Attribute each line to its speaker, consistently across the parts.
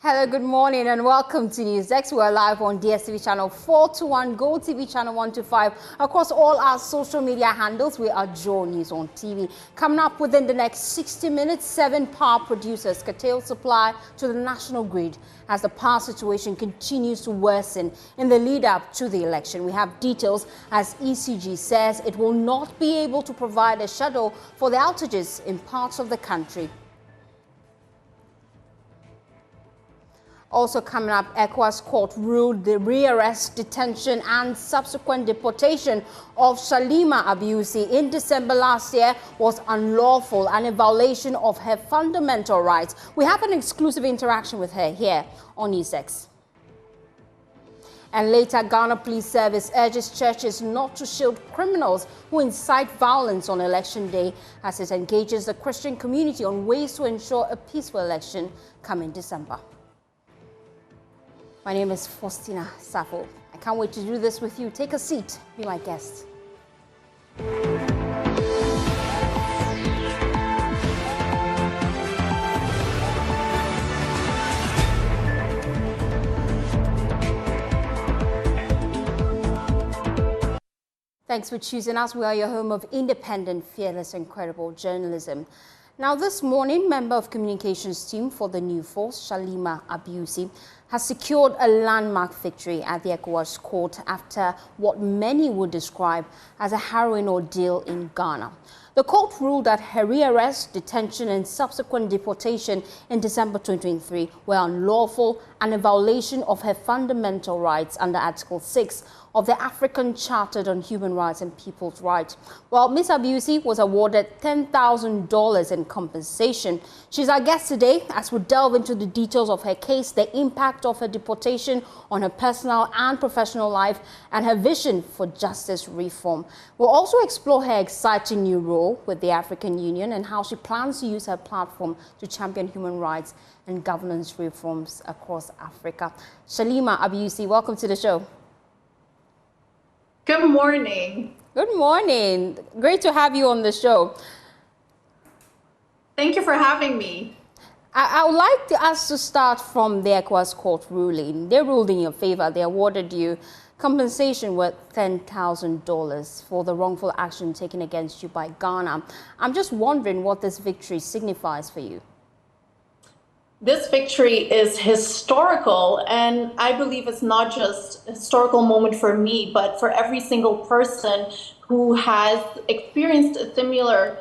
Speaker 1: Hello, good morning and welcome to NewsX. We're live on DSTV channel 421, Go TV channel 125. Across all our social media handles, we are Joe News on TV. Coming up within the next 60 minutes, 7 power producers curtail supply to the national grid as the power situation continues to worsen in the lead up to the election. We have details as ECG says it will not be able to provide a schedule for the outages in parts of the country. Also coming up, ECOWAS court ruled the rearrest, detention and subsequent deportation of Shalimar Abbiusi in December last year was unlawful and a violation of her fundamental rights. We have an exclusive interaction with her here on NewsX. And later, Ghana Police Service urges churches not to shield criminals who incite violence on election day as it engages the Christian community on ways to ensure a peaceful election coming December. My name is Faustina Safo. I can't wait to do this with you. Take a seat, be my guest. Thanks for choosing us. We are your home of independent, fearless, and credible journalism. Now, this morning, member of communications team for the new force, Shalimar Abbiusi, has secured a landmark victory at the ECOWAS court after what many would describe as a harrowing ordeal in Ghana. The court ruled that her rearrest, detention and subsequent deportation in December 2023 were unlawful and a violation of her fundamental rights under Article 6 of the African Charter on Human Rights and People's Rights. Well, Ms. Abbiusi was awarded $10,000 in compensation. She's our guest today as we delve into the details of her case, the impact of her deportation on her personal and professional life, and her vision for justice reform. We'll also explore her exciting new role with the African Union and how she plans to use her platform to champion human rights and governance reforms across Africa. Shalimar Abbiusi, welcome to the show.
Speaker 2: Good morning.
Speaker 1: Good morning. Great to have you on the show.
Speaker 2: Thank you for having me.
Speaker 1: I would like us to start from the ECOWAS court ruling. They ruled in your favor. They awarded you compensation worth $10,000 for the wrongful action taken against you by Ghana. I'm just wondering what this victory signifies for you.
Speaker 2: This victory is historical, and I believe it's not just a historical moment for me, but for every single person who has experienced a similar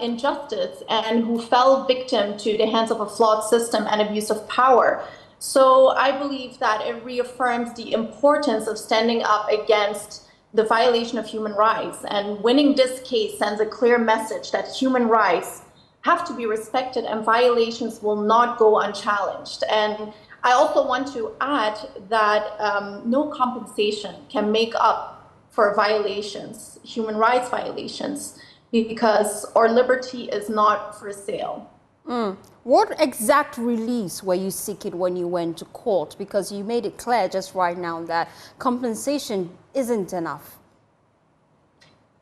Speaker 2: injustice and who fell victim to the hands of a flawed system and abuse of power. So I believe that it reaffirms the importance of standing up against the violation of human rights, and winning this case sends a clear message that human rights have to be respected and violations will not go unchallenged. And I also want to add that no compensation can make up for violations, human rights violations, because our liberty is not for sale.
Speaker 1: What exact release were you seeking when you went to court? Because you made it clear just right now that compensation isn't enough.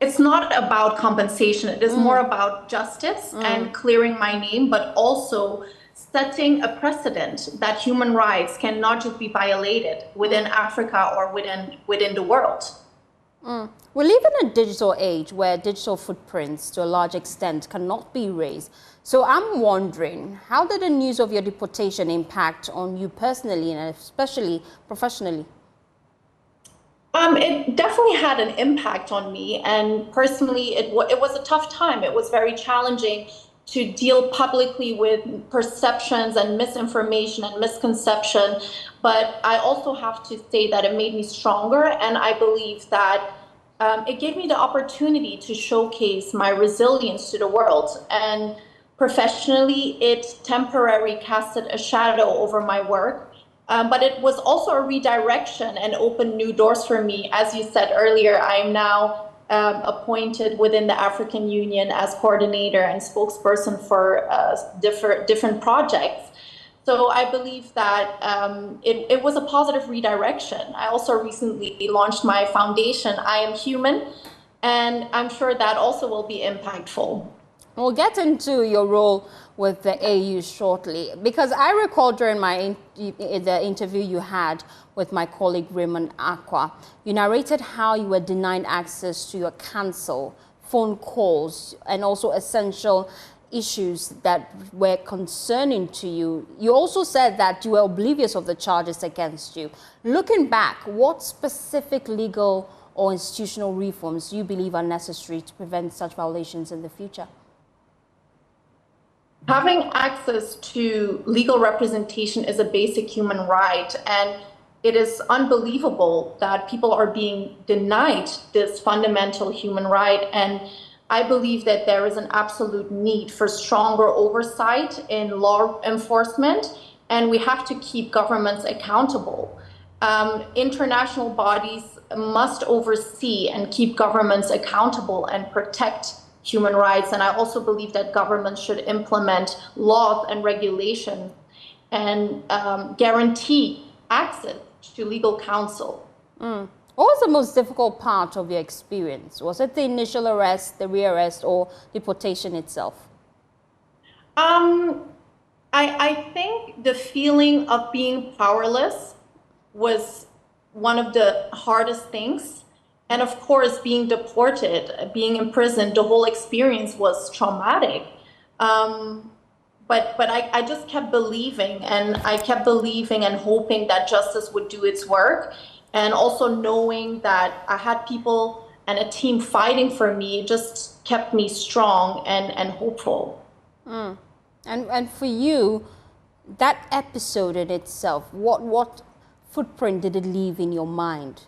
Speaker 2: It's not about compensation. It is more about justice and clearing my name, but also setting a precedent that human rights can not just be violated within Africa or within the world.
Speaker 1: We live in a digital age where digital footprints to a large extent cannot be erased. So I'm wondering, how did the news of your deportation impact on you personally and especially professionally?
Speaker 2: It definitely had an impact on me, and personally, it was a tough time. It was very challenging to deal publicly with perceptions and misinformation and misconception. But I also have to say that it made me stronger, and I believe that it gave me the opportunity to showcase my resilience to the world. And professionally, it temporarily casted a shadow over my work. But it was also a redirection and opened new doors for me. As you said earlier, I am now appointed within the African Union as coordinator and spokesperson for different projects. So I believe that it was a positive redirection. I also recently launched my foundation, I Am Human, and I'm sure that also will be impactful.
Speaker 1: We'll get into your role with the AU shortly, because I recall during the interview you had with my colleague Raymond Aqua, you narrated how you were denied access to your counsel, phone calls, and also essential issues that were concerning to you. You also said that you were oblivious of the charges against you. Looking back, what specific legal or institutional reforms do you believe are necessary to prevent such violations in the future?
Speaker 2: Having access to legal representation is a basic human right, and it is unbelievable that people are being denied this fundamental human right. And I believe that there is an absolute need for stronger oversight in law enforcement, and we have to keep governments accountable. International bodies must oversee and keep governments accountable and protect human rights. And I also believe that governments should implement laws and regulations and guarantee access to legal counsel.
Speaker 1: What was the most difficult part of your experience? Was it the initial arrest, the rearrest, or deportation itself?
Speaker 2: I think the feeling of being powerless was one of the hardest things. And of course, being deported, being imprisoned, the whole experience was traumatic. But I just kept believing, and I kept believing and hoping that justice would do its work. And also knowing that I had people and a team fighting for me just kept me strong and hopeful.
Speaker 1: And for you, that episode in itself, what footprint did it leave in your mind?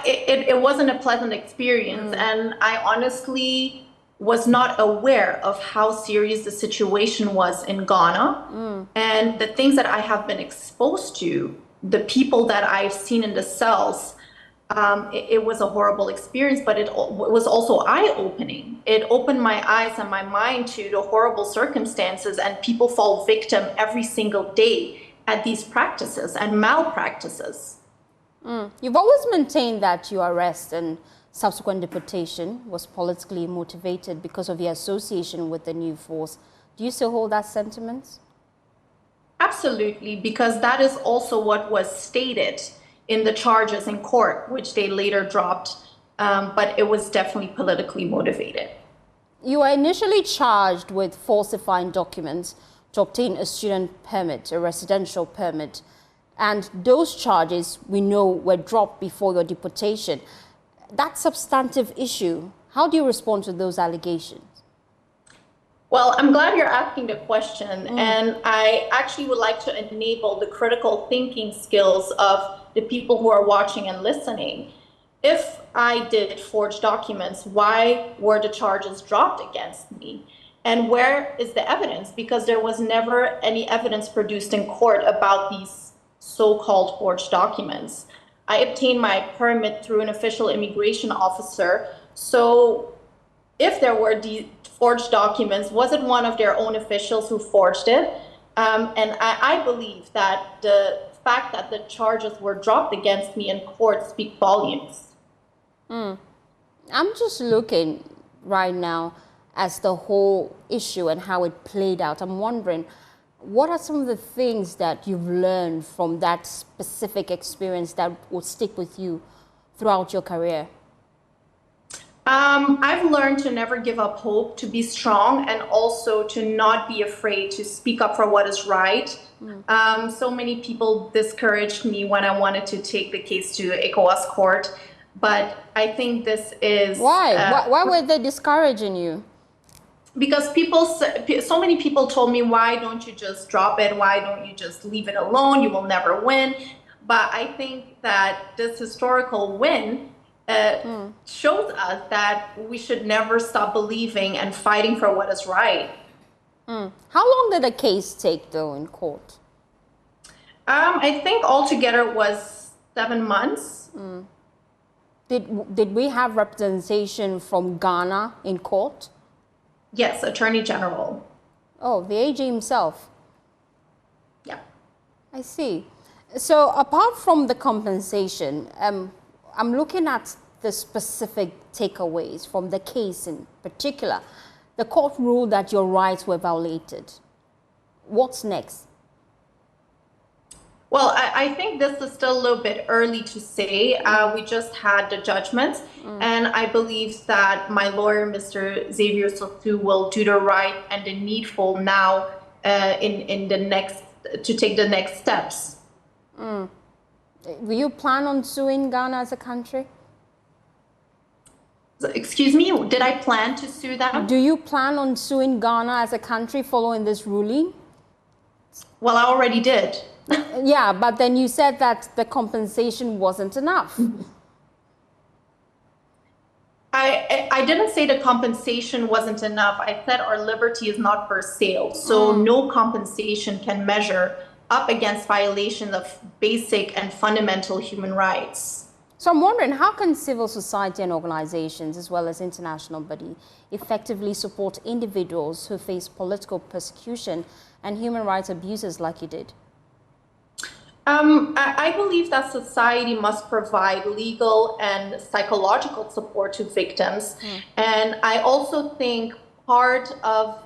Speaker 2: It wasn't a pleasant experience, and I honestly was not aware of how serious the situation was in Ghana. And the things that I have been exposed to, the people that I've seen in the cells, it was a horrible experience, but it was also eye-opening. It opened my eyes and my mind to the horrible circumstances, and people fall victim every single day at these practices and malpractices.
Speaker 1: You've always maintained that your arrest and subsequent deportation was politically motivated because of your association with the new force. Do you still hold that sentiment?
Speaker 2: Absolutely, because that is also what was stated in the charges in court, which they later dropped, but it was definitely politically motivated.
Speaker 1: You were initially charged with falsifying documents to obtain a student permit, a residential permit. And those charges, we know, were dropped before your deportation. That substantive issue, how do you respond to those allegations?
Speaker 2: Well, I'm glad you're asking the question. And I actually would like to enable the critical thinking skills of the people who are watching and listening. If I did forge documents, why were the charges dropped against me? And where is the evidence? Because there was never any evidence produced in court about these so-called forged documents. I obtained my permit through an official immigration officer. So if there were forged documents, was it one of their own officials who forged it? And I believe that the fact that the charges were dropped against me in court speak volumes.
Speaker 1: I'm just looking right now as the whole issue and how it played out. I'm wondering, what are some of the things that you've learned from that specific experience that will stick with you throughout your career?
Speaker 2: I've learned to never give up hope, to be strong, and also to not be afraid to speak up for what is right. So many people discouraged me when I wanted to take the case to ECOWAS court, but I think this is...
Speaker 1: Why? Why were they discouraging you?
Speaker 2: Because so many people told me, why don't you just drop it? Why don't you just leave it alone? You will never win. But I think that this historical win shows us that we should never stop believing and fighting for what is right.
Speaker 1: How long did the case take, though, in court?
Speaker 2: I think altogether it was 7 months.
Speaker 1: Did we have representation from Ghana in court?
Speaker 2: Yes, Attorney General.
Speaker 1: Oh, the AG himself.
Speaker 2: Yeah.
Speaker 1: I see. So apart from the compensation, I'm looking at the specific takeaways from the case in particular. The court ruled that your rights were violated. What's next?
Speaker 2: Well, I think this is still a little bit early to say. We just had the judgment, and I believe that my lawyer, Mr. Xavier Sotu, will do the right and the needful now to take the next steps.
Speaker 1: Will you plan on suing Ghana as a country?
Speaker 2: Excuse me, did I plan to sue them?
Speaker 1: Do you plan on suing Ghana as a country following this ruling?
Speaker 2: Well, I already did.
Speaker 1: Yeah, but then you said that the compensation wasn't enough.
Speaker 2: I didn't say the compensation wasn't enough. I said our liberty is not for sale. So no compensation can measure up against violations of basic and fundamental human rights.
Speaker 1: So I'm wondering, how can civil society and organizations, as well as international bodies, effectively support individuals who face political persecution and human rights abuses like you did?
Speaker 2: I believe that society must provide legal and psychological support to victims. And I also think part of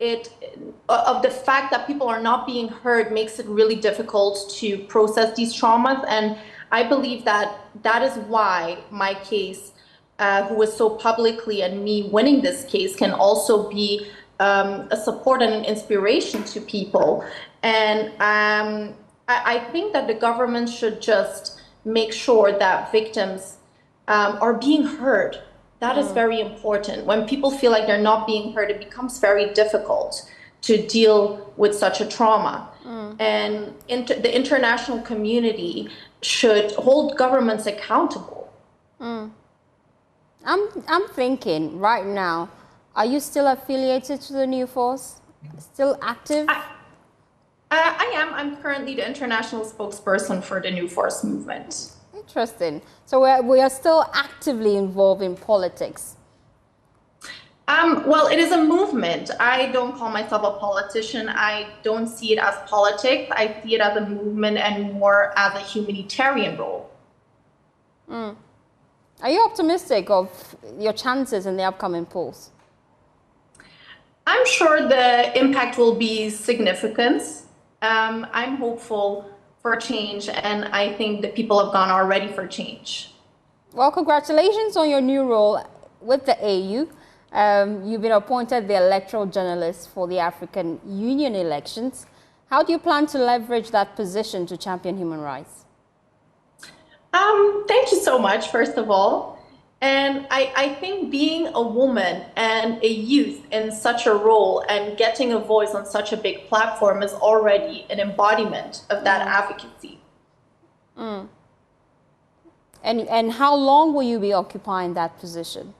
Speaker 2: the fact that people are not being heard makes it really difficult to process these traumas. And I believe that is why my case, who was so publicly, and me winning this case, can also be a support and an inspiration to people. And I think that the government should just make sure that victims are being heard. That is very important. When people feel like they're not being heard, it becomes very difficult to deal with such a trauma. And the international community should hold governments accountable.
Speaker 1: I'm thinking right now, are you still affiliated to the new force? Still active?
Speaker 2: I am. I'm currently the international spokesperson for the New Force movement.
Speaker 1: Interesting. So we are still actively involved in politics.
Speaker 2: Well, it is a movement. I don't call myself a politician. I don't see it as politics. I see it as a movement and more as a humanitarian role.
Speaker 1: Are you optimistic of your chances in the upcoming polls?
Speaker 2: I'm sure the impact will be significant. I'm hopeful for change, and I think the people of Ghana are ready for change.
Speaker 1: Well, congratulations on your new role with the AU. You've been appointed the electoral journalist for the African Union elections. How do you plan to leverage that position to champion human rights?
Speaker 2: Thank you so much, first of all. And I think being a woman and a youth in such a role and getting a voice on such a big platform is already an embodiment of that advocacy.
Speaker 1: And how long will you be occupying that position?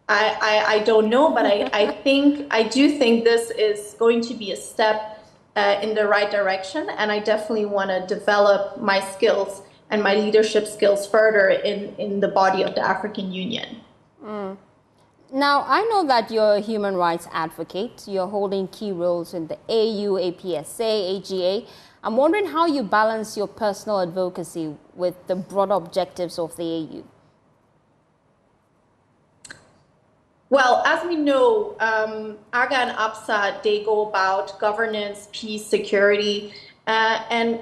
Speaker 2: I don't know, but I do think this is going to be a step in the right direction, and I definitely want to develop my skills and my leadership skills further in the body of the African Union.
Speaker 1: Now, I know that you're a human rights advocate. You're holding key roles in the AU, APSA, AGA. I'm wondering how you balance your personal advocacy with the broader objectives of the AU.
Speaker 2: Well, as we know, AGA and APSA, they go about governance, peace, security, and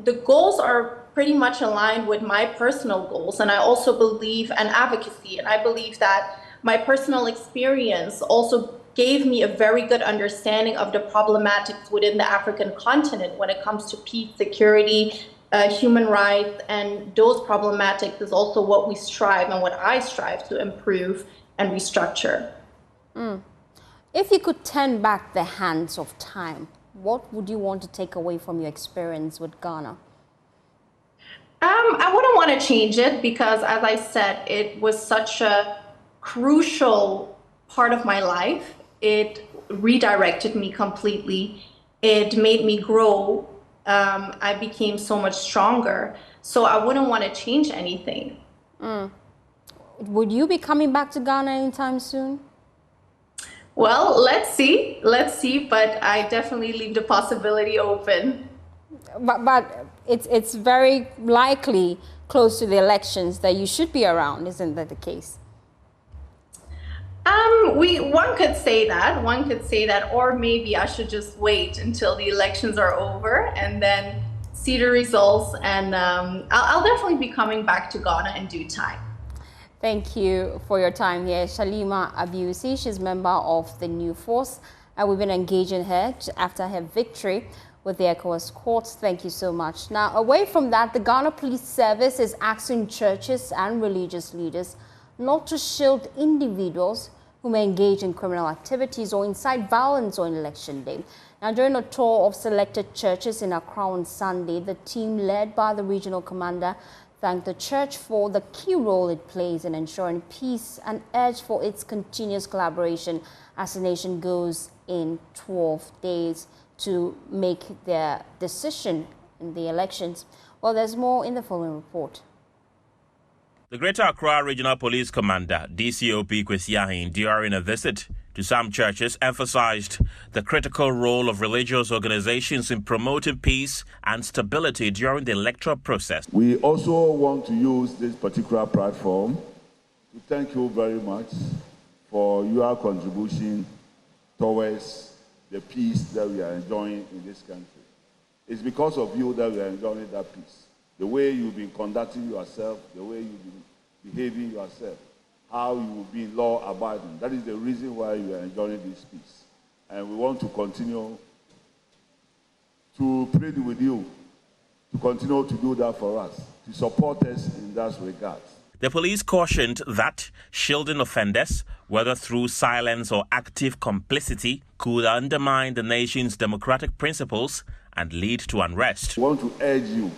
Speaker 2: the goals are pretty much aligned with my personal goals. And I also believe in advocacy. And I believe that my personal experience also gave me a very good understanding of the problematics within the African continent when it comes to peace, security, human rights. And those problematics is also what we strive and what I strive to improve and restructure.
Speaker 1: If you could turn back the hands of time, what would you want to take away from your experience with Ghana?
Speaker 2: I wouldn't want to change it because, as I said, it was such a crucial part of my life. It redirected me completely. It made me grow. I became so much stronger. So I wouldn't want to change anything.
Speaker 1: Would you be coming back to Ghana anytime soon?
Speaker 2: Well, let's see, but I definitely leave the possibility open.
Speaker 1: But it's very likely close to the elections that you should be around. Isn't that the case?
Speaker 2: One could say that, or maybe I should just wait until the elections are over and then see the results. And I'll definitely be coming back to Ghana in due time.
Speaker 1: Thank you for your time here. Shalimar Abbiusi, she's member of the New Force. We've been engaging her after her victory with the ECOWAS courts. Thank you so much. Now, away from that, the Ghana Police Service is asking churches and religious leaders not to shield individuals who may engage in criminal activities or incite violence on Election Day. Now, during a tour of selected churches in Accra on Sunday, the team led by the regional commander thanked the church for the key role it plays in ensuring peace and urged for its continuous collaboration as the nation goes in 12 days to make their decision in the elections. Well, there's more in the following report.
Speaker 3: The Greater Accra Regional Police Commander, DCOP Kwesi, during a visit to some churches, emphasized the critical role of religious organizations in promoting peace and stability during the electoral process.
Speaker 4: We also want to use this particular platform to thank you very much for your contribution towards the peace that we are enjoying in this country. It's because of you that we are enjoying that peace. The way you've been conducting yourself, the way you've been behaving yourself, how you will be law-abiding. That is the reason why you are enjoying this peace. And we want to continue to plead with you to continue to do that for us, to support us in that regard.
Speaker 3: The police cautioned that shielding offenders, whether through silence or active complicity, could undermine the nation's democratic principles and lead to unrest.
Speaker 4: We want to urge you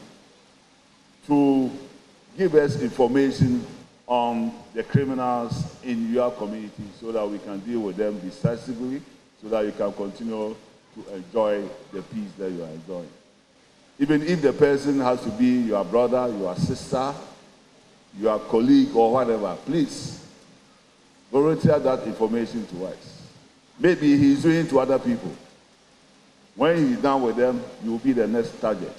Speaker 4: to give us information on the criminals in your community so that we can deal with them decisively, so that you can continue to enjoy the peace that you are enjoying. Even if the person has to be your brother, your sister, your colleague or whatever, please volunteer that information to us. Maybe he's doing it to other people. When he's done with them, you will be the next target.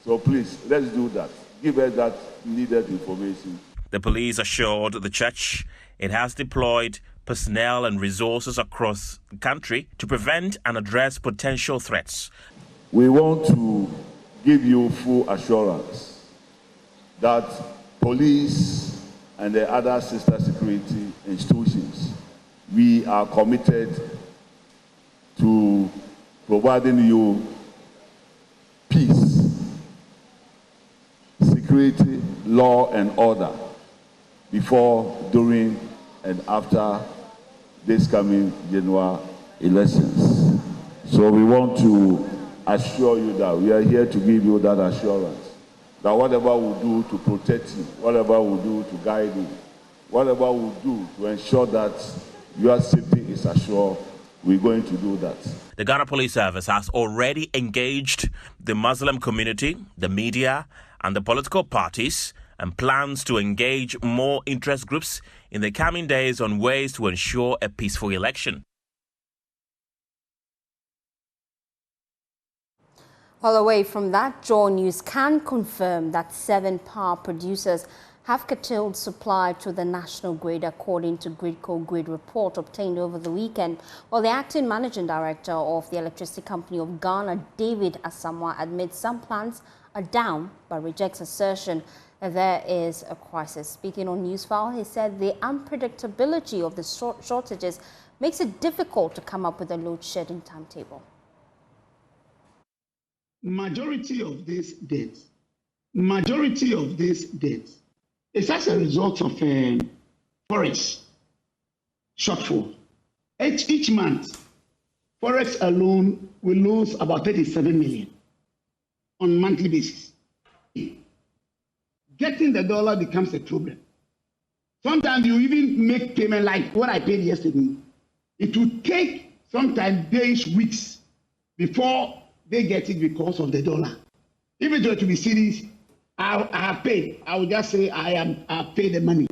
Speaker 4: So please, let's do that. Give us that needed information.
Speaker 3: The police assured the church it has deployed personnel and resources across the country to prevent and address potential threats.
Speaker 4: We want to give you full assurance that police and the other sister security institutions, we are committed to providing you peace, security, law and order before, during and after this coming general elections. So we want to assure you that we are here to give you that assurance that whatever we do to protect you, whatever we do to guide you, whatever we do to ensure that your safety is assured, we're going to do that.
Speaker 3: The Ghana Police Service has already engaged the Muslim community, the media, and the political parties, and plans to engage more interest groups in the coming days on ways to ensure a peaceful election.
Speaker 1: Well, away from that, Joy News can confirm that 7 power producers have curtailed supply to the national grid, according to Gridco Grid report obtained over the weekend. Well, the acting managing director of the Electricity Company of Ghana, David Asamoah, admits some plants are down, but rejects assertion that there is a crisis. Speaking on Newsfile, he said the unpredictability of the shortages makes it difficult to come up with a load shedding timetable.
Speaker 5: Majority of these deaths is as a result of forest shortfall. Each month, forest alone will lose about 37 million on a monthly basis. Getting the dollar becomes a problem. Sometimes you even make payment like what I paid yesterday. It will take sometimes days, weeks before they get it because of the dollar. If it were to be serious, I have paid. I would just say I paid the money.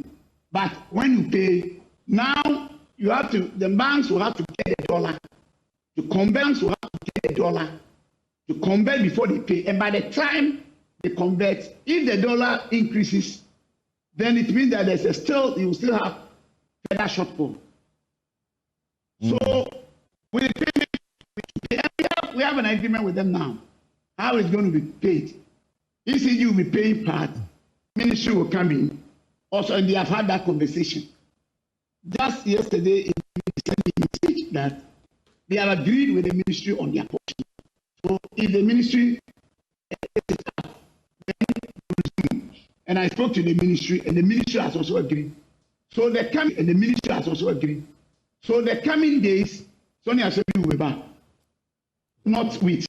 Speaker 5: But when you pay, now you have to, the banks will have to get the dollar. The conveyance will have to get the dollar to convert before they pay. And by the time they convert. If the dollar increases, then it means that you will still have further shortfall. So with the payment, we have an agreement with them now. How it's going to be paid? ECG will be paying part. Ministry will come in. Also, and they have had that conversation. Just yesterday, it sent a message that they have agreed with the ministry on their portion. So if the ministry and I spoke to the ministry, and the ministry has also agreed. So the ministry has also agreed. So the coming days, Sonia said we will be back. Not with.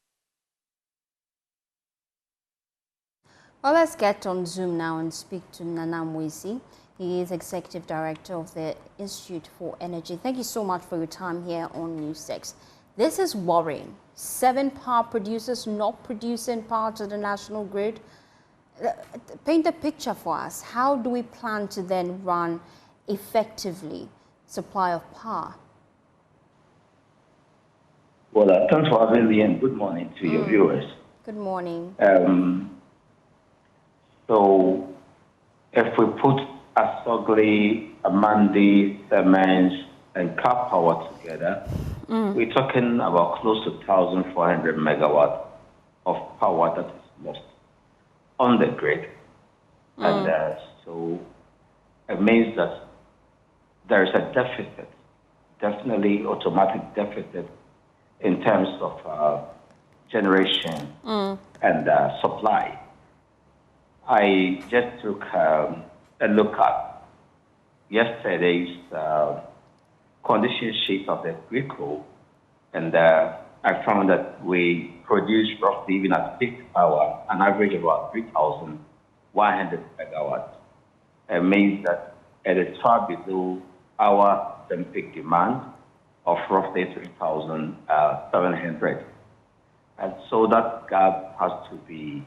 Speaker 1: Well, let's get on Zoom now and speak to Nana Abbiusi. He is Executive Director of the Institute for Energy. Thank you so much for your time here on News 6. This is worrying. 7 power producers not producing power to the national grid. Paint a picture for us. How do we plan to then run effectively supply of power?
Speaker 6: Well, thanks for having me and good morning to your viewers.
Speaker 1: Good morning.
Speaker 6: So if we put Asogli, Amandi, Siemens, and Car Power together, we're talking about close to 1,400 megawatts of power that is lost on the grid. And so it means that there is a deficit, definitely automatic deficit in terms of generation and supply. I just took a look at yesterday's condition sheet of the ECOWAS, and I found that we produce roughly, even at peak hour, an average of about 3,100 megawatts. It means that it is far below our peak demand of roughly 3,700. And so that gap has to be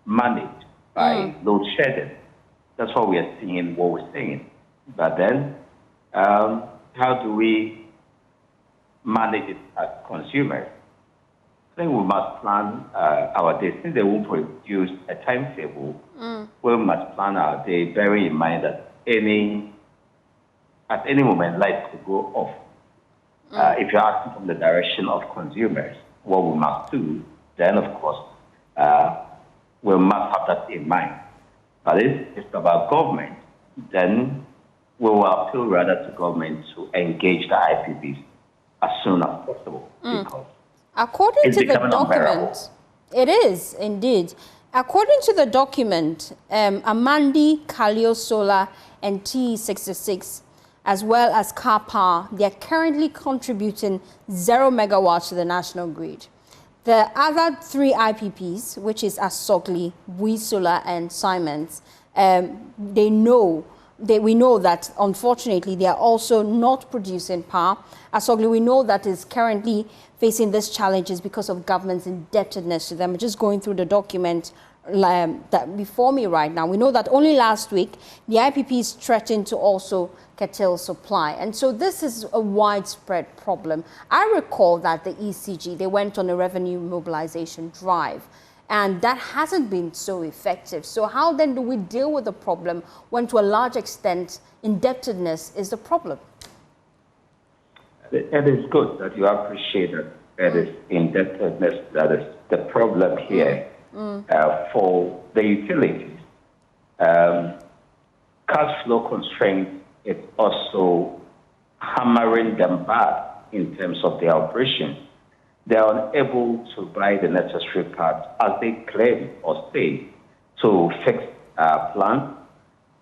Speaker 6: managed by load shedding. That's what we are seeing, what we're seeing. But then, how do we manage it as consumers? I think we must plan our day. Since they won't produce a timetable, we must plan our day, bearing in mind that at any moment, lights could go off. If you're asking from the direction of consumers, what we must do, then of course, we must have that in mind. But if it's about government, then we will appeal rather to government to engage the IPPs as soon as possible. Because
Speaker 1: according to the document, it is indeed. According to the document, Amandi, Kalio Solar, and T66, as well as Car Power, they are currently contributing 0 megawatts to the national grid. The other 3 IPPs, which is Asogli, Solar, and Siemens, we know that, unfortunately, they are also not producing power. Asogli, we know that is currently facing these challenges because of government's indebtedness to them. I'm just going through the document that before me right now. We know that only last week, the IPPs threatened to also curtail supply. And so this is a widespread problem. I recall that the ECG, they went on a revenue mobilization drive, and that hasn't been so effective. So how then do we deal with the problem when, to a large extent, indebtedness is the problem?
Speaker 6: It is good that you appreciate that it is indebtedness that is the problem here. For the utilities, cash flow constraints is also hammering them back in terms of their operations. They are unable to buy the necessary parts as they claim or say to fix plants.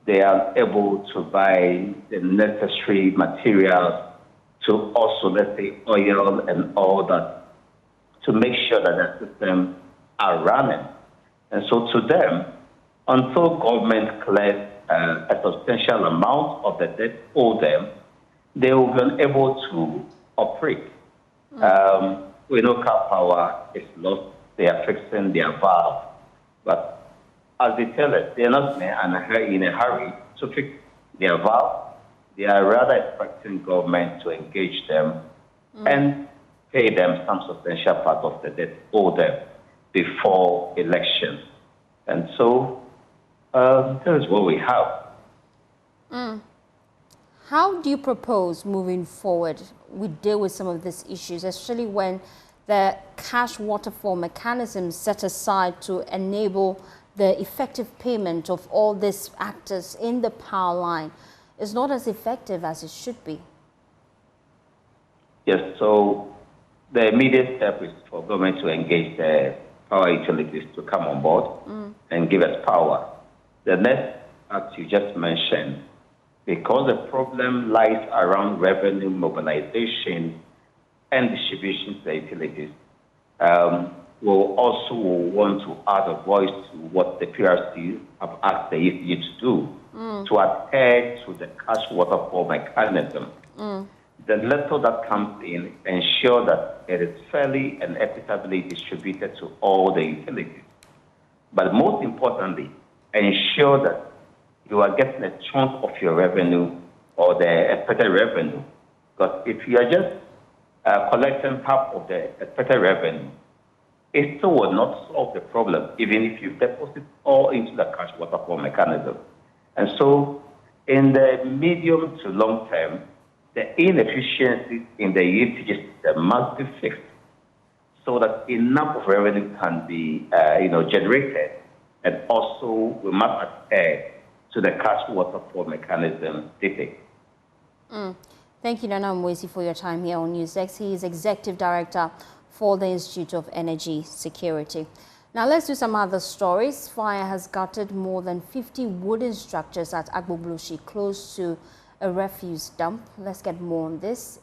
Speaker 6: They are able to buy the necessary materials to also, let's say, oil and all that, to make sure that the system are running. And so to them, until government collects a substantial amount of the debt owed them, they will be unable to operate. We know Car Power is lost. They are fixing their valve. But as they tell us, they are not in a hurry to fix their valve. They are rather expecting government to engage them and pay them some substantial part of the debt owed them before elections. And so that is what we have.
Speaker 1: How do you propose moving forward we deal with some of these issues, especially when the cash waterfall mechanism set aside to enable the effective payment of all these actors in the power line is not as effective as it should be?
Speaker 6: Yes, so the immediate step is for government to engage the power utilities to come on board and give us power. The next act you just mentioned, because the problem lies around revenue mobilization and distribution to the utilities, we'll also want to add a voice to what the PRC have asked the ECU to do, to adhere to the cash waterfall mechanism. The letter that comes in ensure that it is fairly and equitably distributed to all the utilities. But most importantly, ensure that you are getting a chunk of your revenue or the expected revenue. Because if you are just collecting half of the expected revenue, it still will not solve the problem, even if you deposit all into the cash waterfall mechanism. And so, in the medium to long term, the inefficiencies in the utility system must be fixed so that enough of revenue can be generated, and also we must adhere to the cash waterfall mechanism dictate.
Speaker 1: Thank you, Nana Abbiusi, for your time here on NewsX. He is Executive Director for the Institute of Energy Security. Now let's do some other stories. Fire has gutted more than 50 wooden structures at Bushi, close to a refuse dump. Let's get more on this.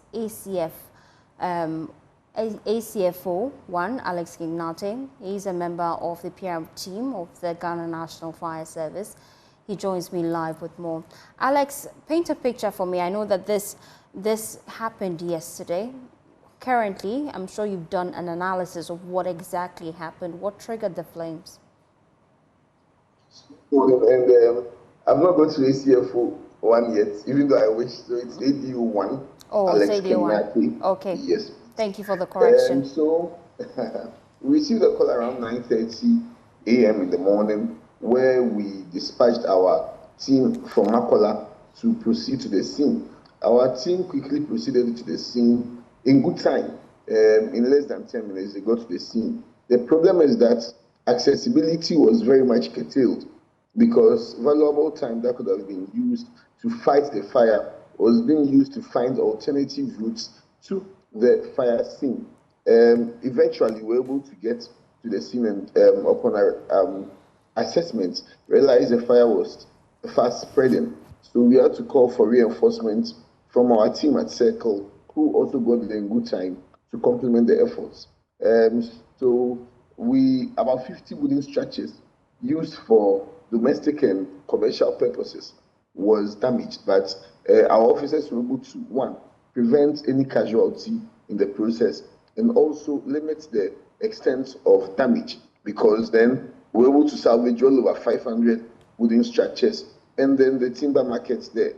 Speaker 1: ACFO 1, Alex Gignate, he's a member of the PM team of the Ghana National Fire Service. He joins me live with more. Alex, paint a picture for me. I know that this happened yesterday. Currently, I'm sure you've done an analysis of what exactly happened. What triggered the flames?
Speaker 7: And I'm not going to ACFO 1 yet, even though I wish. So it's ADU 1.
Speaker 1: Oh,
Speaker 7: Alex
Speaker 1: it's ADU 1. Okay.
Speaker 7: Yes.
Speaker 1: Thank you for the correction.
Speaker 7: So we received a call around 9:30 a.m. in the morning, where we dispatched our team from Makola to proceed to the scene. Our team quickly proceeded to the scene in good time. In less than 10 minutes, they got to the scene. The problem is that accessibility was very much curtailed because valuable time that could have been used to fight the fire was being used to find alternative routes to the fire scene. Eventually, we were able to get to the scene and upon our assessment, realized the fire was fast spreading. So we had to call for reinforcements from our team at Circle, who also got there in good time to complement the efforts. So about 50 wooden structures used for domestic and commercial purposes was damaged, but our officers were able to, one, prevent any casualty in the process and also limit the extent of damage, because then we were able to salvage all over 500 wooden structures and then the timber markets there.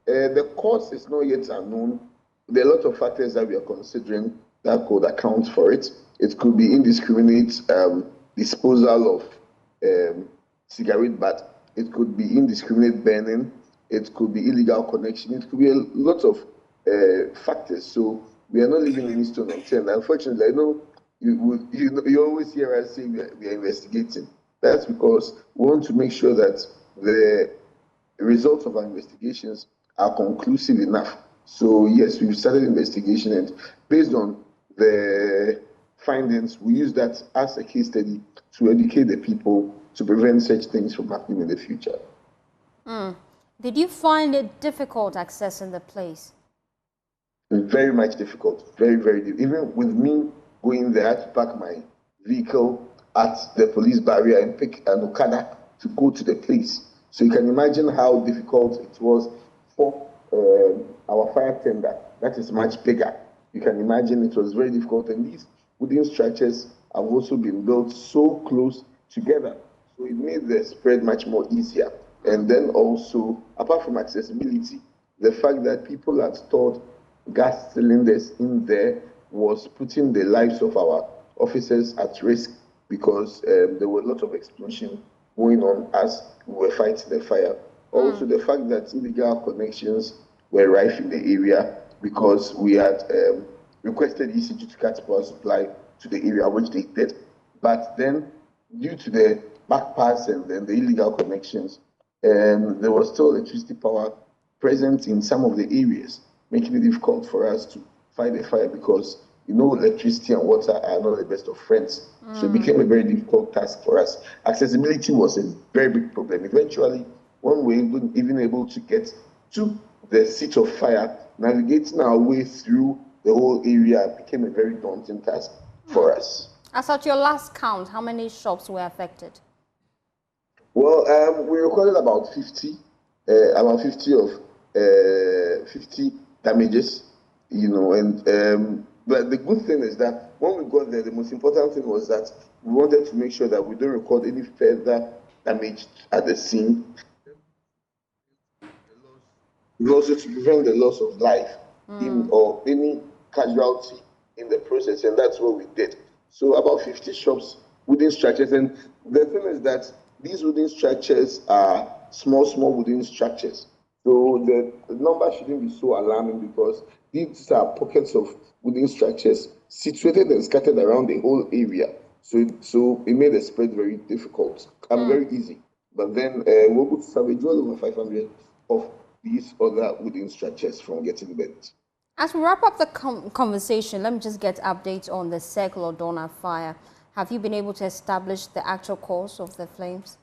Speaker 7: The cause is not yet unknown. There are a lot of factors that we are considering that could account for it. It could be indiscriminate disposal of cigarette butt. It could be indiscriminate burning. It could be illegal connection. It could be a lot of factors. So we are not leaving any stone unturned. Unfortunately, I know you always hear us say we are investigating. That's because we want to make sure that the results of our investigations are conclusive enough. So yes, we've started investigation, and based on the findings, we use that as a case study to educate the people to prevent such things from happening in the future.
Speaker 1: Did you find it difficult accessing the place?
Speaker 7: Very much difficult, very, very difficult. Even with me going there, I had to park my vehicle at the police barrier and pick an Okada to go to the place. So you can imagine how difficult it was for our fire tender. That is much bigger. You can imagine it was very difficult. And these wooden structures have also been built so close together. So it made the spread much more easier. And then also, apart from accessibility, the fact that people had stored gas cylinders in there was putting the lives of our officers at risk, because there were a lot of explosion going on as we were fighting the fire. Also, the fact that illegal connections were rife in the area because we had requested ECG to cut power supply to the area, which they did. But then, due to the backpass and then the illegal connections, there was still electricity power present in some of the areas, making it difficult for us to fight the fire because, you know, electricity and water are not the best of friends. So it became a very difficult task for us. Accessibility was a very big problem. Eventually, when we were even able to get to the seat of fire, navigating our way through the whole area became a very daunting task for us.
Speaker 1: As at your last count, how many shops were affected?
Speaker 7: Well, we recorded about 50 damages, you know, and but the good thing is that when we got there, the most important thing was that we wanted to make sure that we don't record any further damage at the scene. Also to prevent the loss of life or any casualty in the process, and that's what we did. So about 50 shops, wooden structures, and the thing is that these wooden structures are small wooden structures. So the number shouldn't be so alarming because these are pockets of wooden structures situated and scattered around the whole area. So it made the spread very difficult and very easy. But then we're able to salvage well over 500 of these other wooden structures from getting burnt.
Speaker 1: As we wrap up the conversation, let me just get updates on the Circle Donna fire. Have you been able to establish the actual cause of the flames?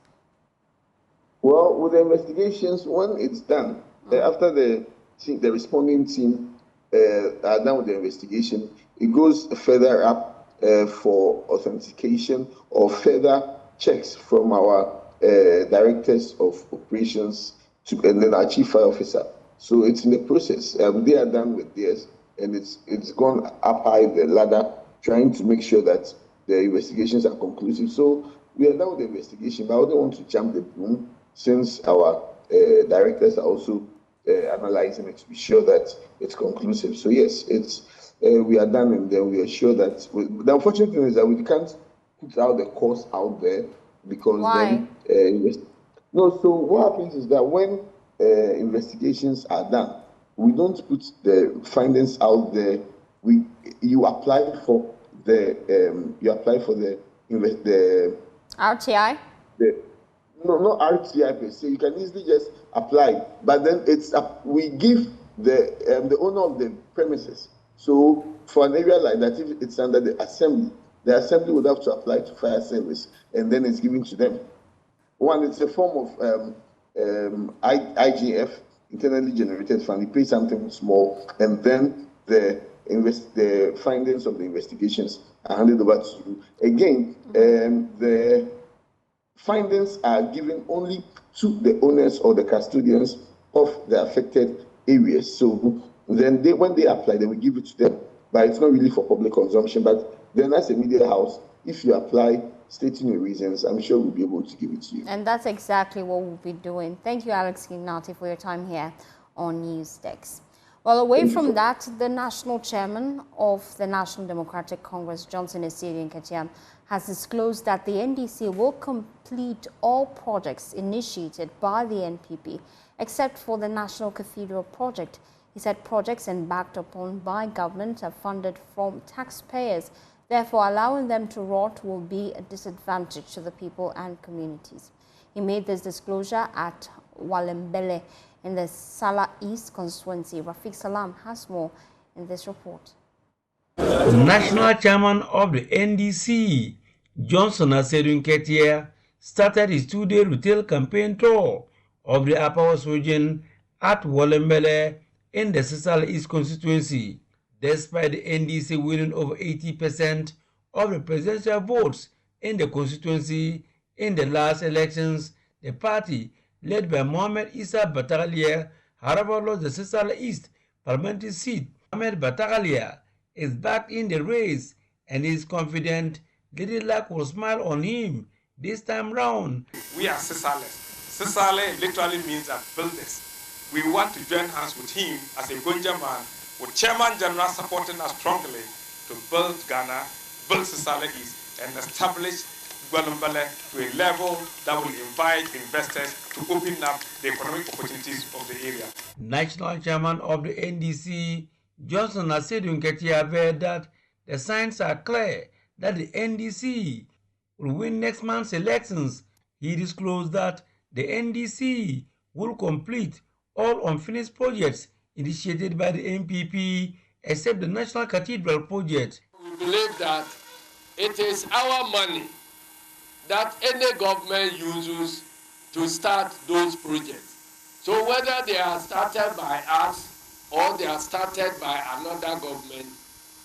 Speaker 7: Well, with the investigations, when it's done, after the responding team are done with the investigation, it goes further up for authentication or further checks from our directors of operations and then our chief fire officer. So it's in the process. They are done with theirs, and it's gone up high the ladder, trying to make sure that the investigations are conclusive. So we are done with the investigation, but I don't want to jump the broom since our directors are also analyzing it to be sure that it's conclusive. So yes, we are done, and then we are sure that the unfortunate thing is that we can't put out the cause out there because
Speaker 1: Why?
Speaker 7: then no. So what happens is that when investigations are done, we don't put the findings out there. You apply for the
Speaker 1: RTI?
Speaker 7: No, not RTI per se. You can easily just apply, but then we give the owner of the premises. So for an area like that, if it's under the assembly would have to apply to fire service, and then it's given to them. One, it's a form of IGF, internally generated fund. You pay something small, and then the findings of the investigations are handed over to you. Again, the findings are given only to the owners or the custodians of the affected areas. So then when they apply, they will give it to them, but it's not really for public consumption. But then as a media house, if you apply stating your reasons, I'm sure we'll be able to give it to you.
Speaker 1: And that's exactly what we'll be doing. Thank you, Alex Kinati, for your time here on Newsdesk. Well, away from that, the national chairman of the National Democratic Congress, Johnson Esiri Nketiah, has disclosed that the NDC will complete all projects initiated by the NPP, except for the National Cathedral project. He said projects embarked upon by government are funded from taxpayers. Therefore, allowing them to rot will be a disadvantage to the people and communities. He made this disclosure at Walembele in the Sala East constituency. Rafiq Salam has more in this report.
Speaker 8: The national chairman of the NDC, Johnson Esiri Nketiah, started his two-day retail campaign tour of the Upper West region at Walembele in the Sala East constituency. Despite the NDC winning over 80% of the presidential votes in the constituency in the last elections, the party, led by Mohamed Issa Batagalia, however lost the Sala East parliamentary seat. Mohamed Batagalia is back in the race and is confident little luck will smile on him this time round.
Speaker 9: We are Sisale. Sisale literally means that builders. We want to join hands with him as a Gonja man, with Chairman General supporting us strongly to build Ghana, build Sisale East, and establish Guanambale to a level that will invite investors to open up the economic opportunities of the area.
Speaker 8: National Chairman of the NDC, Johnson Asedu Nketia, averred that the signs are clear that the NDC will win next month's elections. He disclosed that the NDC will complete all unfinished projects initiated by the NPP except the National Cathedral project.
Speaker 10: We believe that it is our money that any government uses to start those projects. So whether they are started by us or they are started by another government,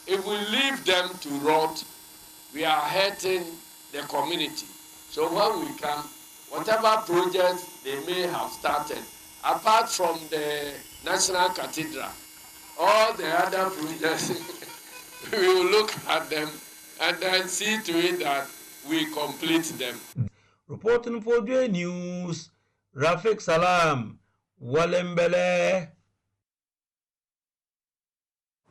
Speaker 10: if we leave them to rot, we are hurting the community. So when we come, whatever projects they may have started, apart from the National Cathedral, all the other projects, we will look at them and then see to it that we complete them.
Speaker 8: Reporting for the news, Rafik Salam, Walembele.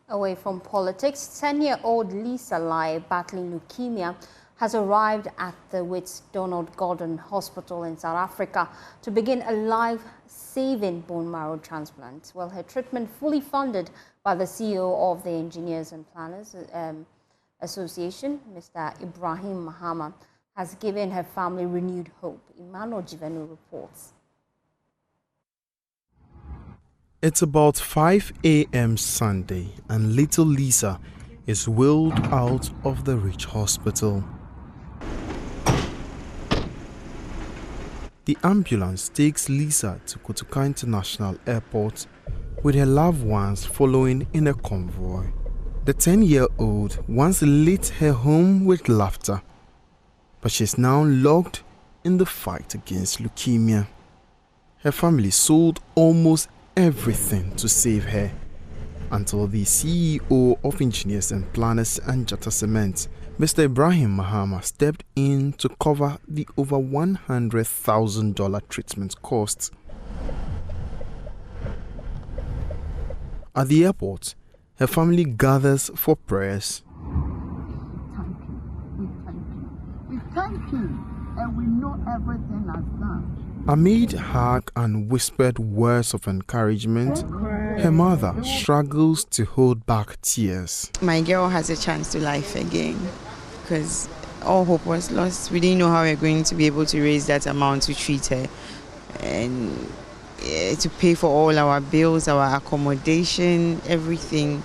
Speaker 1: Away from politics, 10-year-old Lisa Lai, battling leukemia, has arrived at the Wits Donald Gordon Hospital in South Africa to begin a life-saving bone marrow transplant. Well, her treatment, fully funded by the CEO of the Engineers and Planners Association, Mr. Ibrahim Mahama, has given her family renewed hope. Emmanuel Jivenu reports.
Speaker 11: It's about 5 a.m. Sunday, and little Lisa is wheeled out of the Rich Hospital. The ambulance takes Lisa to Kotoka International Airport, with her loved ones following in a convoy. The 10-year-old once lit her home with laughter, but she's now locked in the fight against leukemia. Her family sold almost everything to save her, until the CEO of Engineers and Planners and Jata Cement, Mr. Ibrahim Mahama, stepped in to cover the over $100,000 treatment costs. At the airport, her family gathers for prayers.
Speaker 12: We thank you, and we know everything has done.
Speaker 11: Amid hug and whispered words of encouragement, her mother struggles to hold back tears.
Speaker 13: My girl has a chance to life again, because all hope was lost. We didn't know how we were going to be able to raise that amount to treat her and to pay for all our bills, our accommodation, everything.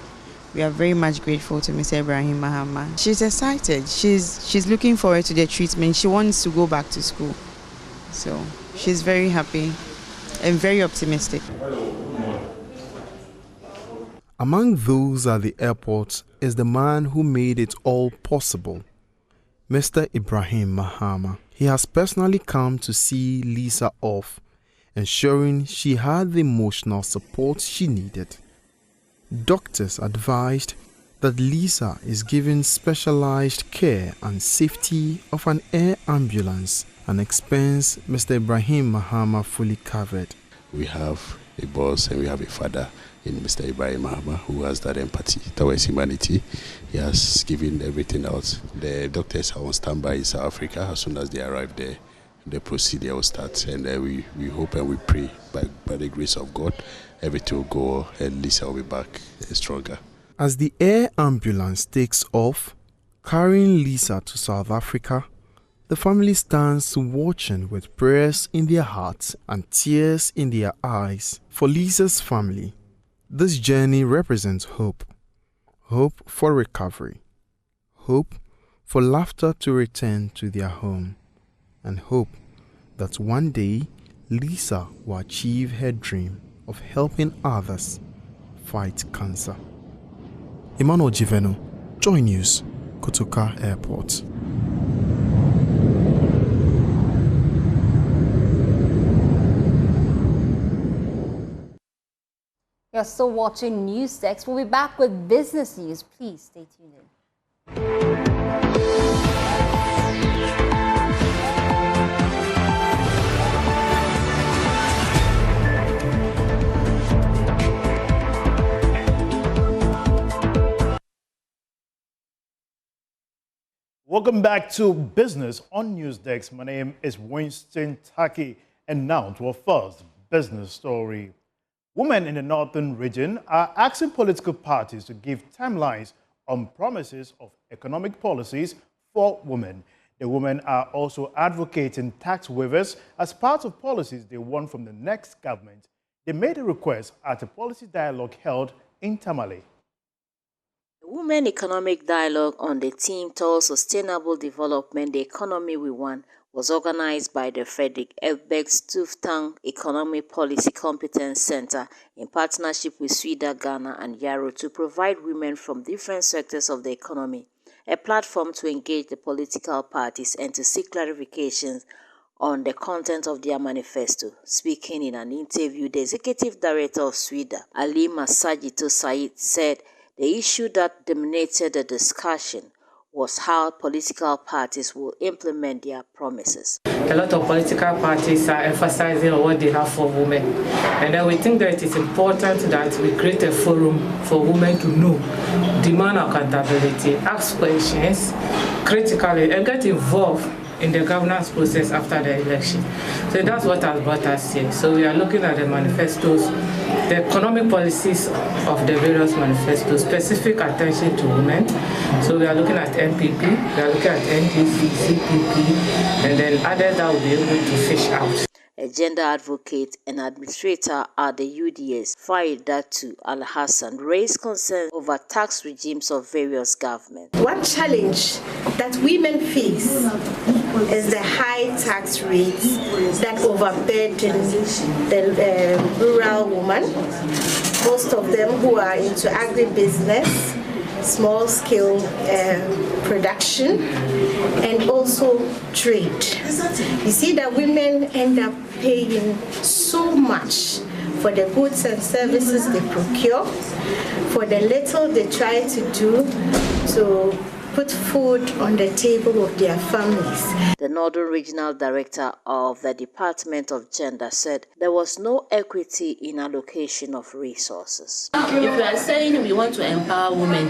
Speaker 13: We are very much grateful to Mr. Ibrahim Mahama. She's excited. She's looking forward to the treatment. She wants to go back to school. So she's very happy and very optimistic.
Speaker 11: Among those at the airport is the man who made it all possible, Mr. Ibrahim Mahama. He has personally come to see Lisa off, ensuring she had the emotional support she needed. Doctors advised that Lisa is given specialized care and safety of an air ambulance, an expense Mr. Ibrahim Mahama fully covered.
Speaker 14: We have a boss and we have a father in Mr. Ibrahim Mahama who has that empathy towards humanity. He has given everything out. The doctors are on standby in South Africa. As soon as they arrive there, the procedure will start, and we hope and we pray by the grace of God, everything will go and Lisa will be back stronger.
Speaker 11: As the air ambulance takes off, carrying Lisa to South Africa, the family stands watching with prayers in their hearts and tears in their eyes. For Lisa's family, this journey represents hope. Hope for recovery. Hope for laughter to return to their home. And hope that one day Lisa will achieve her dream of helping others fight cancer. Emmanuel Jivenu, Joy News, Kotoka Airport.
Speaker 1: You're still watching News Text. We'll be back with business news. Please stay tuned in.
Speaker 15: Welcome back to Business on Newsdesk. My name is Winston Taki, and now to our first business story. Women in the northern region are asking political parties to give timelines on promises of economic policies for women. The women are also advocating tax waivers as part of policies they want from the next government. They made a request at a policy dialogue held in Tamale.
Speaker 16: The Women Economic Dialogue on the theme towards sustainable development, the economy we want, was organized by the Frederick Ebbeck Stuftang Economic Policy Competence Center in partnership with Sweden, Ghana and Yarrow to provide women from different sectors of the economy a platform to engage the political parties and to seek clarifications on the content of their manifesto. Speaking in an interview, the executive director of Sweden, Ali Masajito Said, said the issue that dominated the discussion was how political parties will implement their promises.
Speaker 17: A lot of political parties are emphasizing on what they have for women. And then we think that it is important that we create a forum for women to know, demand accountability, ask questions critically, and get involved in the governance process after the election. So that's what has brought us here. So we are looking at the manifestos, the economic policies of the various manifestos, specific attention to women. So we are looking at MPP, we are looking at NDC, CPP, and then others that will be able to fish out.
Speaker 16: A gender advocate and administrator at the UDS, Faridatu Al-Hassan, raised concerns over tax regimes of various governments.
Speaker 18: One challenge that women face is the high tax rates that overburden the rural woman, most of them who are into agribusiness, small-scale production, and also trade. You see that women end up paying so much for the goods and services they procure, for the little they try to do to put food on the table of their families.
Speaker 16: The Northern Regional Director of the Department of Gender said there was no equity in allocation of resources.
Speaker 19: If we are saying we want to empower women,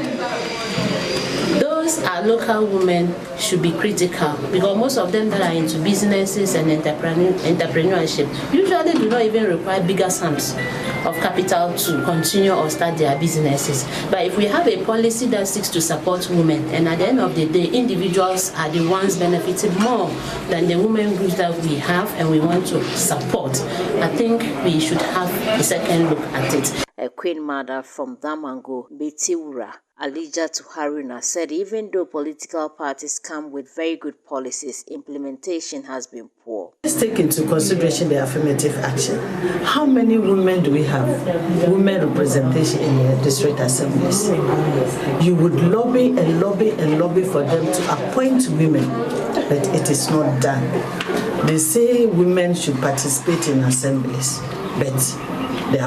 Speaker 19: those are local women should be critical, because most of them that are into businesses and entrepreneurship usually do not even require bigger sums of capital to continue or start their businesses. But if we have a policy that seeks to support women, and at the end of the day, individuals are the ones benefiting more than the women groups that we have and we want to support, I think we should have a second look at it.
Speaker 16: A Queen Mother from Damango, Betiwura, Alija Haruna, said even though political parties come with very good policies, implementation has been poor.
Speaker 20: Let's take into consideration the affirmative action. How many women do we have? Women representation in the district assemblies. You would lobby and lobby and lobby for them to appoint women, but it is not done. They say women should participate in assemblies, but the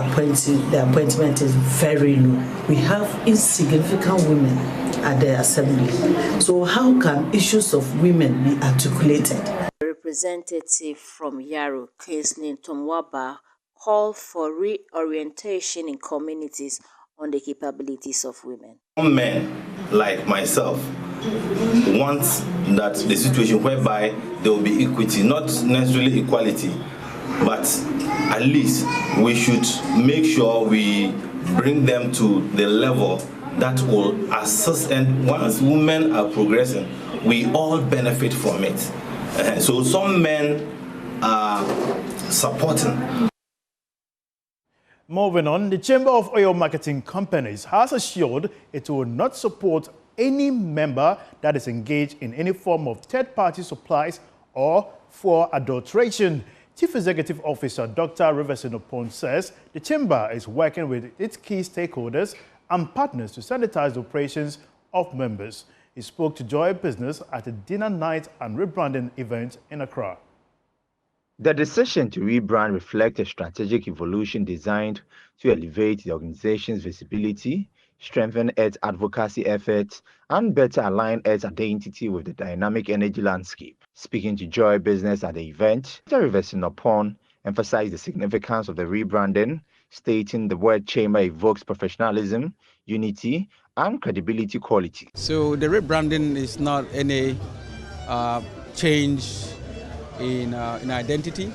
Speaker 20: appointment is very low. We have insignificant women at the assembly. So how can issues of women be articulated?
Speaker 16: A representative from Yarrow, Kingsley Tomwaba, called for reorientation in communities on the capabilities of women.
Speaker 21: Men like myself want that the situation whereby there will be equity, not necessarily equality, but at least we should make sure we bring them to the level that will assist, and once women are progressing, we all benefit from it. So some men are supporting.
Speaker 15: Moving on, the Chamber of Oil Marketing Companies has assured it will not support any member that is engaged in any form of third-party supplies or for adulteration. Chief Executive Officer Dr. Riverson says the Chamber is working with its key stakeholders and partners to sanitize the operations of members. He spoke to Joy Business at a dinner night and rebranding event in Accra.
Speaker 22: The decision to rebrand reflects a strategic evolution designed to elevate the organization's visibility, strengthen its advocacy efforts, and better align its identity with the dynamic energy landscape. Speaking to Joy Business at the event, Dr. Riverson emphasized the significance of the rebranding, stating the word chamber evokes professionalism, unity, and credibility quality.
Speaker 2: So the rebranding is not any change in identity,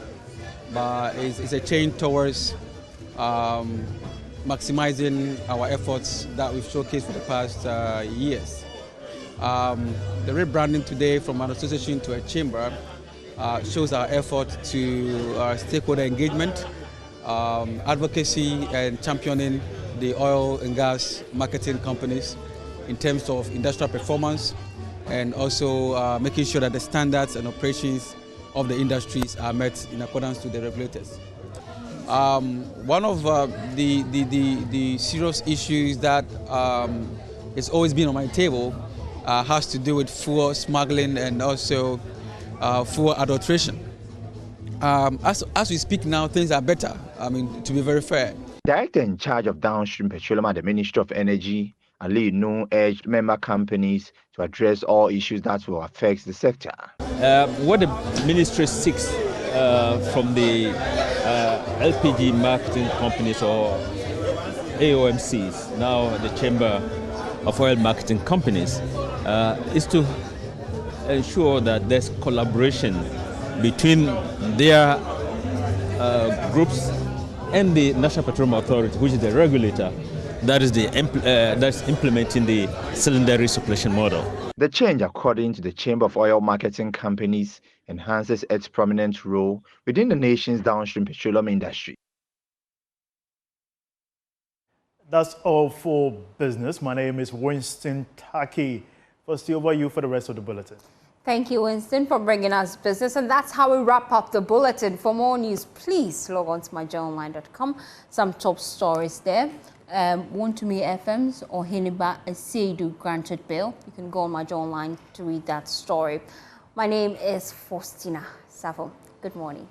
Speaker 2: but it's a change towards maximizing our efforts that we've showcased for the past years. The rebranding today from an association to a chamber shows our effort to stakeholder engagement, advocacy and championing the oil and gas marketing companies in terms of industrial performance, and also making sure that the standards and operations of the industries are met in accordance to the regulators. One of the serious issues that has always been on my table has to do with fuel smuggling and also fuel adulteration. As we speak now, things are better, to be very fair.
Speaker 22: Director in charge of downstream petroleum at the Ministry of Energy, Ali Nu, urged member companies to address all issues that will affect the sector.
Speaker 4: What the ministry seeks from the LPG marketing companies or AOMCs, now the Chamber of Oil Marketing Companies, is to ensure that there's collaboration between their groups and the National Petroleum Authority, which is the regulator that's implementing the cylinder recirculation model.
Speaker 22: The change, according to the Chamber of Oil Marketing Companies, enhances its prominent role within the nation's downstream petroleum industry.
Speaker 15: That's all for business. My name is Winston Taki. First, over you for the rest of the bulletin.
Speaker 1: Thank you, Winston, for bringing us business. And that's how we wrap up the bulletin. For more news, please log on to myjournalline.com. Some top stories there. Wontumi FM's or Hiniba Aseidu granted bail. You can go on my John Online to read that story. My name is Faustina Savo. Good morning.